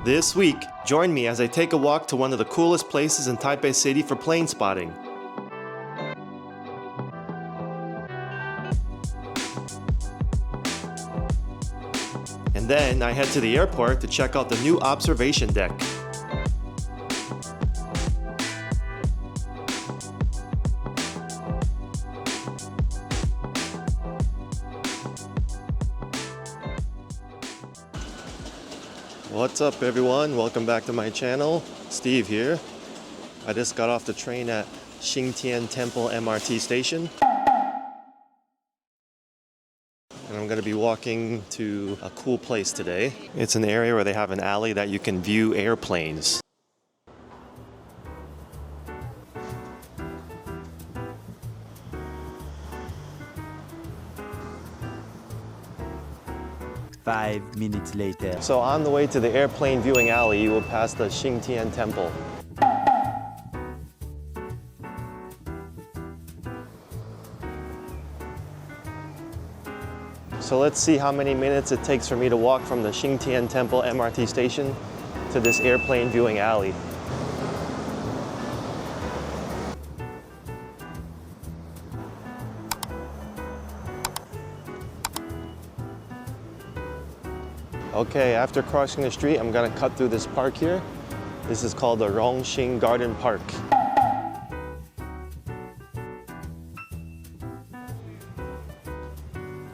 This week, join me as I take a walk to one of the coolest places in Taipei City for plane spotting. And then I head to the airport to check out the new observation deck. What's up everyone? Welcome back to my channel. Steve here. I just got off the train at Xingtian Temple MRT station. And I'm going to be walking to a cool place today. It's an area where they have an alley that you can view airplanes. Five minutes later. So on the way to the airplane viewing alley, you will pass the Xingtian Temple. So let's see how many minutes it takes for me to walk from the Xingtian Temple MRT station to this airplane viewing alley. Okay, after crossing the street, I'm gonna cut through this park here. This is called the Rongxing Garden Park.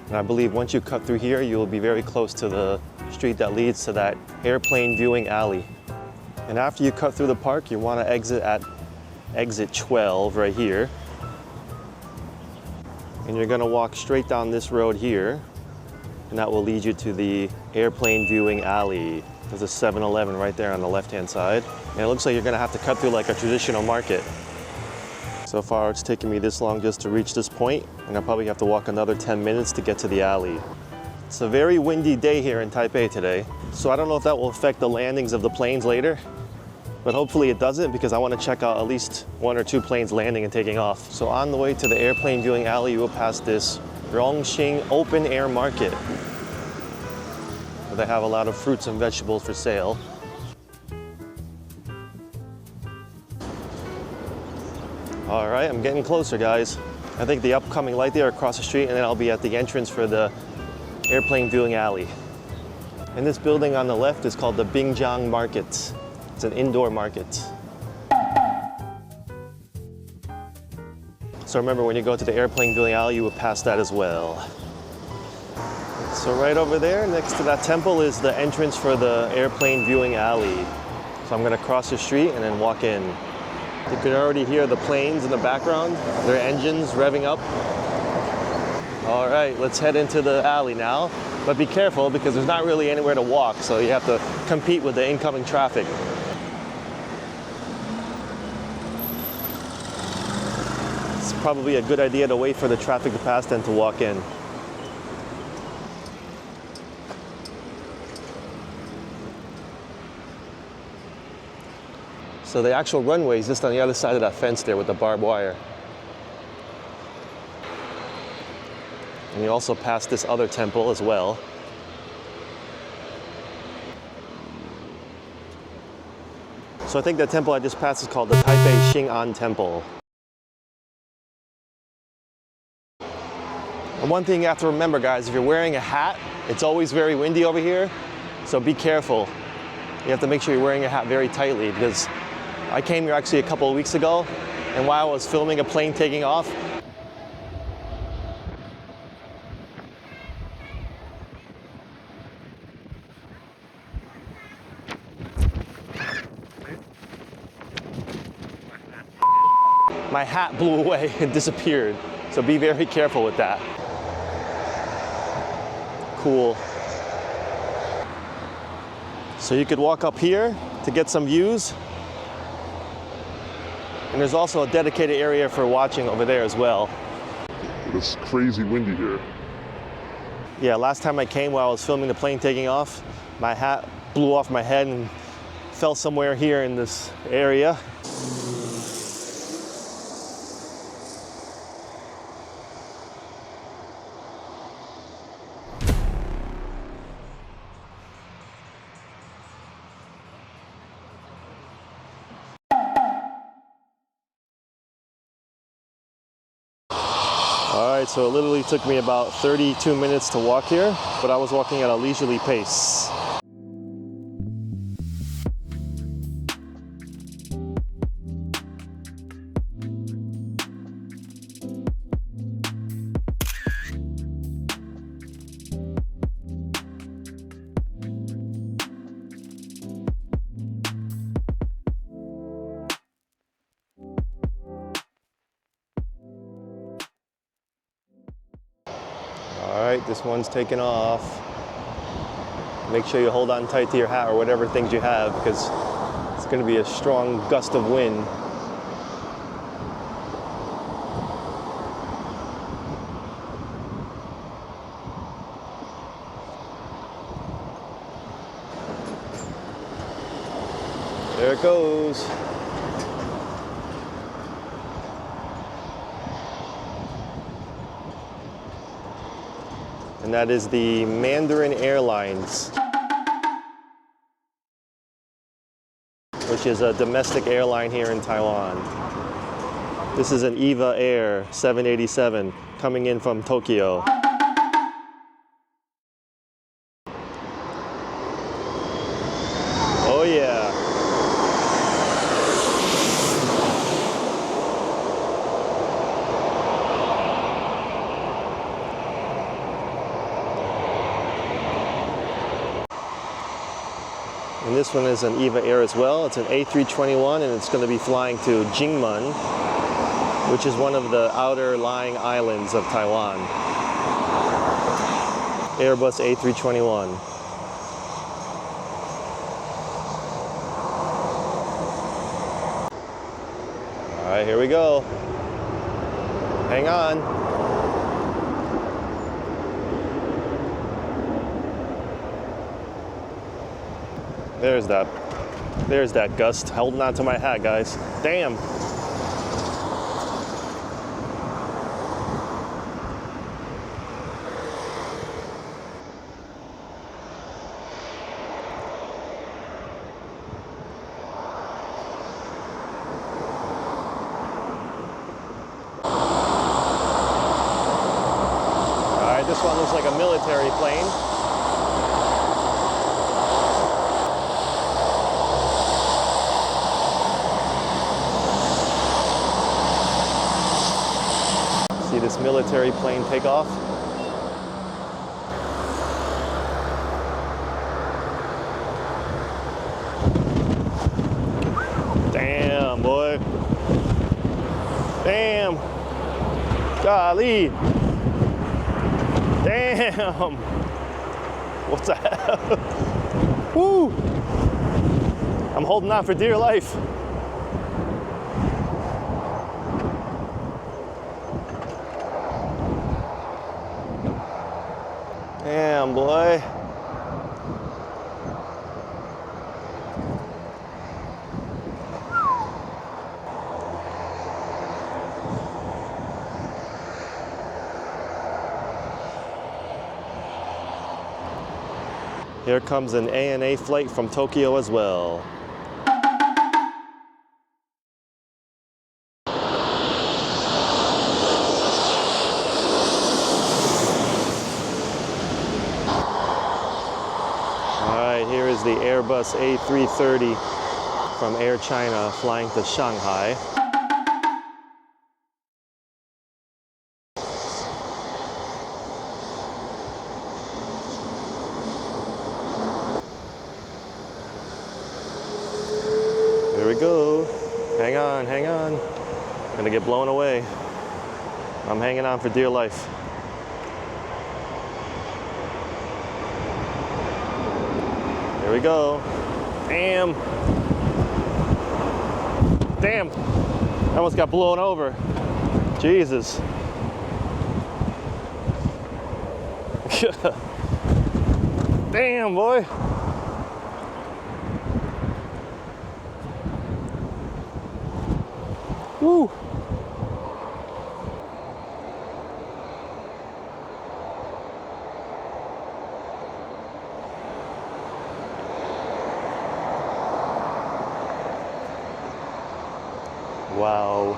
And I believe once you cut through here, you will be very close to the street that leads to that airplane viewing alley. And after you cut through the park, you wanna exit at exit 12 right here. And you're gonna walk straight down this road here. And that will lead you to the airplane viewing alley. There's a 7-Eleven right there on the left-hand side. And it looks like you're gonna have to cut through like a traditional market. So far, it's taken me this long just to reach this point, and I'll probably have to walk another 10 minutes to get to the alley. It's a very windy day here in Taipei today, so I don't know if that will affect the landings of the planes later, but hopefully it doesn't because I want to check out at least 1 or 2 planes landing and taking off. So on the way to the airplane viewing alley, you will pass this Rongxing open air market, where they have a lot of fruits and vegetables for sale. All right, I'm getting closer, guys. I think the upcoming light there across the street, and then I'll be at the entrance for the airplane viewing alley. And this building on the left is called the Binjiang Market. It's an indoor market. So remember, when you go to the airplane viewing alley, you will pass that as well. So right over there, next to that temple, is the entrance for the airplane viewing alley. So I'm gonna cross the street and then walk in. You can already hear the planes in the background, their engines revving up. All right, let's head into the alley now. But be careful because there's not really anywhere to walk, so you have to compete with the incoming traffic. It's probably a good idea to wait for the traffic to pass than to walk in. So the actual runway is just on the other side of that fence there with the barbed wire. And you also pass this other temple as well. So I think the temple I just passed is called the Taipei Songshan Temple. And one thing you have to remember, guys, if you're wearing a hat, it's always very windy over here, so be careful. You have to make sure you're wearing your hat very tightly because I came here actually a couple of weeks ago, and while I was filming a plane taking off, my hat blew away and disappeared. So be very careful with that. Cool. So you could walk up here to get some views. And there's also a dedicated area for watching over there as well. It's crazy windy here. Yeah, last time I came while I was filming the plane taking off, my hat blew off my head and fell somewhere here in this area. right, so it literally took me about 32 minutes to walk here, but I was walking at a leisurely pace. All right, this one's taking off. Make sure you hold on tight to your hat or whatever things you have, because it's going to be a strong gust of wind. There it goes. And that is the Mandarin Airlines, which is a domestic airline here in Taiwan. This is an EVA Air 787 coming in from Tokyo. Oh yeah. And this one is an EVA Air as well. It's an A321 and it's going to be flying to Jingmen, which is one of the outer lying islands of Taiwan. Airbus A321. All right, here we go. Hang on. There's that gust. Holding on to my hat, guys. Damn. All right, this one looks like a military plane. See this military plane take off? Damn, boy. Damn. Golly. Damn. What's that? Woo. I'm holding on for dear life. Damn, boy. Here comes an ANA flight from Tokyo as well. Here is the Airbus A330 from Air China flying to Shanghai. Here we go. Hang on, hang on. Gonna get blown away. I'm hanging on for dear life. Here we go. Damn. Damn. I almost got blown over. Jesus. Damn, boy. Woo. Wow.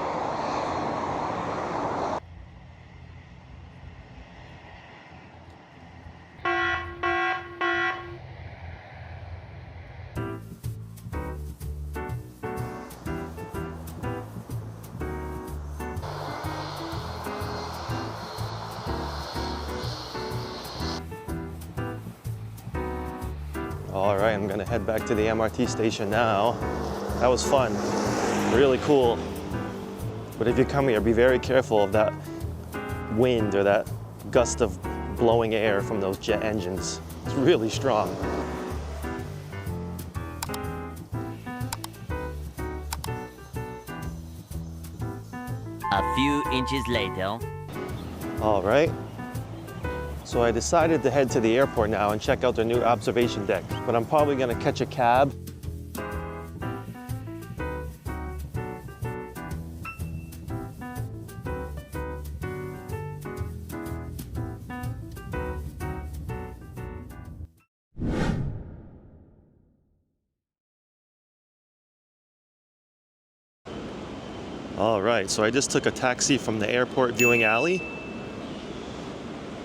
All right, I'm gonna head back to the MRT station now. That was fun, really cool. But if you come here, be very careful of that wind or that gust of blowing air from those jet engines. It's really strong. A few inches later. All right. So I decided to head to the airport now and check out their new observation deck, but I'm probably gonna catch a cab. All right, so I just took a taxi from the airport viewing alley.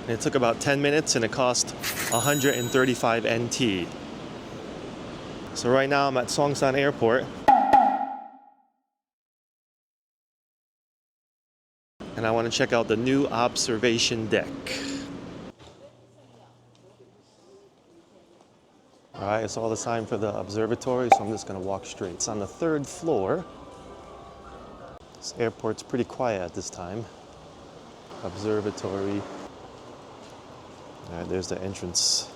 It took about 10 minutes and it cost 135 NT. So right now I'm at Songshan Airport. And I want to check out the new observation deck. All right, I saw the sign for the observatory, so I'm just going to walk straight. It's on the 3rd floor. This airport's pretty quiet at this time. Observatory. All right, there's the entrance.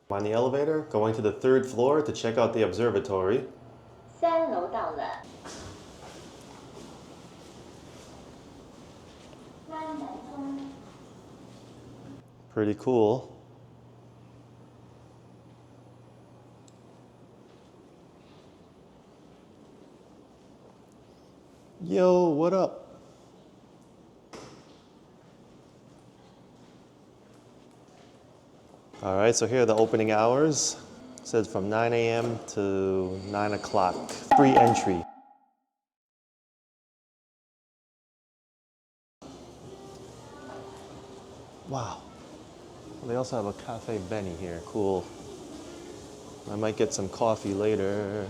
I'm on the elevator, going to the 3rd floor to check out the observatory. 3楼到了。 Pretty cool. Yo, what up? All right, so here are the opening hours. It says from 9 a.m. to 9 o'clock. Free entry. Wow. They also have a Cafe Benny here. Cool. I might get some coffee later.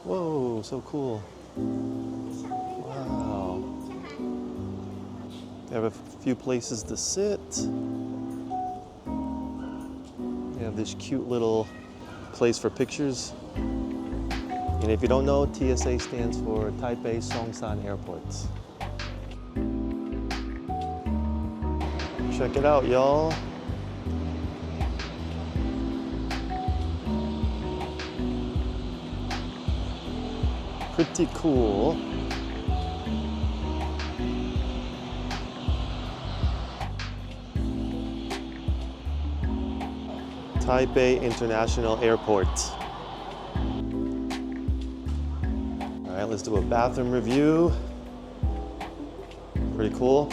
Whoa, so cool. Wow. They have a few places to sit. They have this cute little place for pictures. And if you don't know, TSA stands for Taipei Songshan Airport. Check it out, y'all. Pretty cool. Taipei International Airport. All right, let's do a bathroom review. Pretty cool.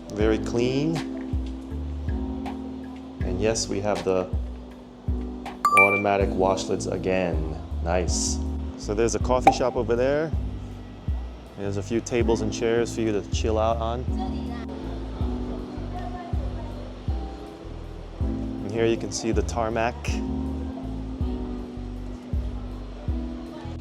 Very clean. And yes, we have the automatic washlets again. Nice. So there's a coffee shop over there. And there's a few tables and chairs for you to chill out on. And here you can see the tarmac.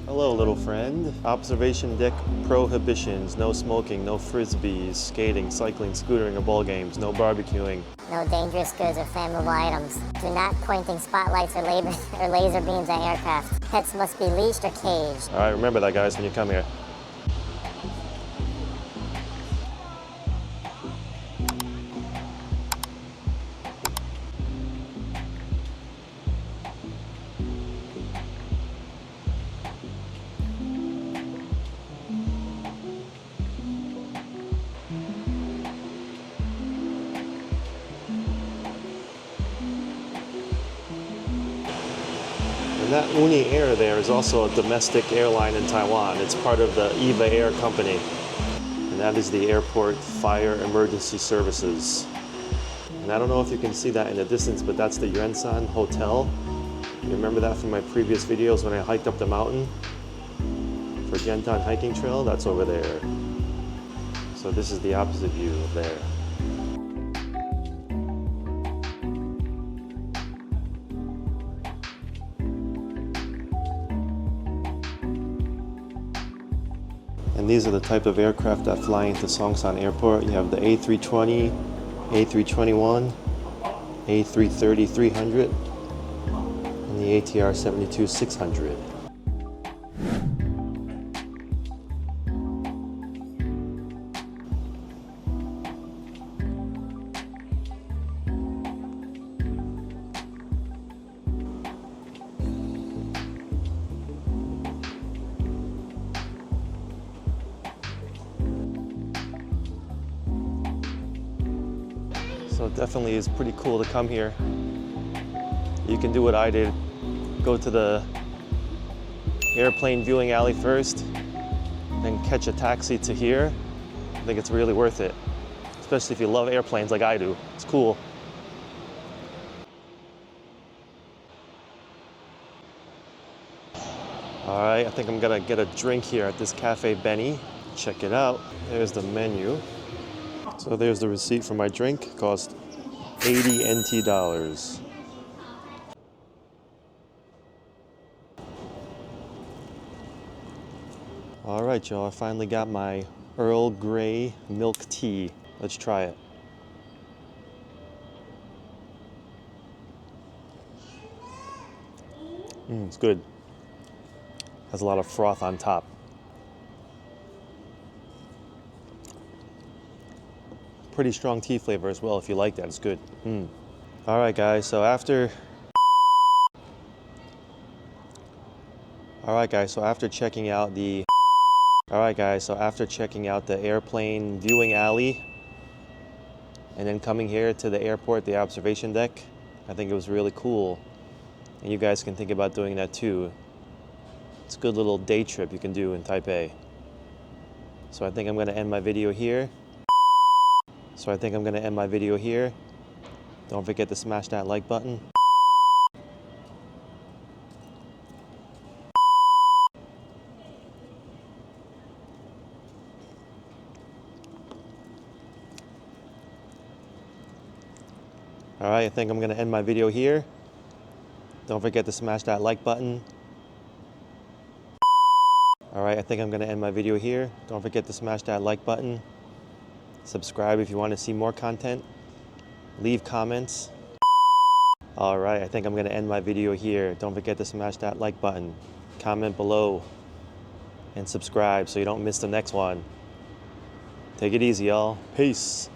Hello, little friend. Observation deck prohibitions. No smoking, no frisbees, skating, cycling, scootering, or ball games. No barbecuing. No dangerous goods or flammable items. Do not pointing spotlights or laser beams at aircraft. Pets must be leashed or caged. All right, remember that, guys, when you come here. And that Uni Air there is also a domestic airline in Taiwan. It's part of the EVA Air Company. And that is the airport fire emergency services. And I don't know if you can see that in the distance, but that's the Yuansan Hotel. You remember that from my previous videos when I hiked up the mountain for Gentan hiking trail? That's over there. So this is the opposite view of there. these are the type of aircraft that fly into Songshan Airport. You have the A320, A321, A330-300, and the ATR 72-600. So it definitely is pretty cool to come here. You can do what I did. Go to the airplane viewing alley first, then catch a taxi to here. I think it's really worth it, especially if you love airplanes like I do. It's cool. All right, I think I'm gonna get a drink here at this Cafe Benny. Check it out. There's the menu. So there's the receipt for my drink. It cost 80 NT dollars. All right, y'all, I finally got my Earl Grey milk tea. Let's try it. It's good. Has a lot of froth on top. Pretty strong tea flavor as well. If you like that, it's good. All right, guys, so after checking out the airplane viewing alley and then coming here to the airport, the observation deck, I think it was really cool. And you guys can think about doing that too. It's a good little day trip you can do in Taipei. So I think I'm gonna end my video here. Don't forget to smash that like button. All right, I think I'm gonna end my video here. Don't forget to smash that like button. All right, I think I'm gonna end my video here. Don't forget to smash that like button. Subscribe if you want to see more content. Leave comments. All right, I think I'm gonna end my video here. Don't forget to smash that like button. Comment below and subscribe so you don't miss the next one. Take it easy, y'all. Peace.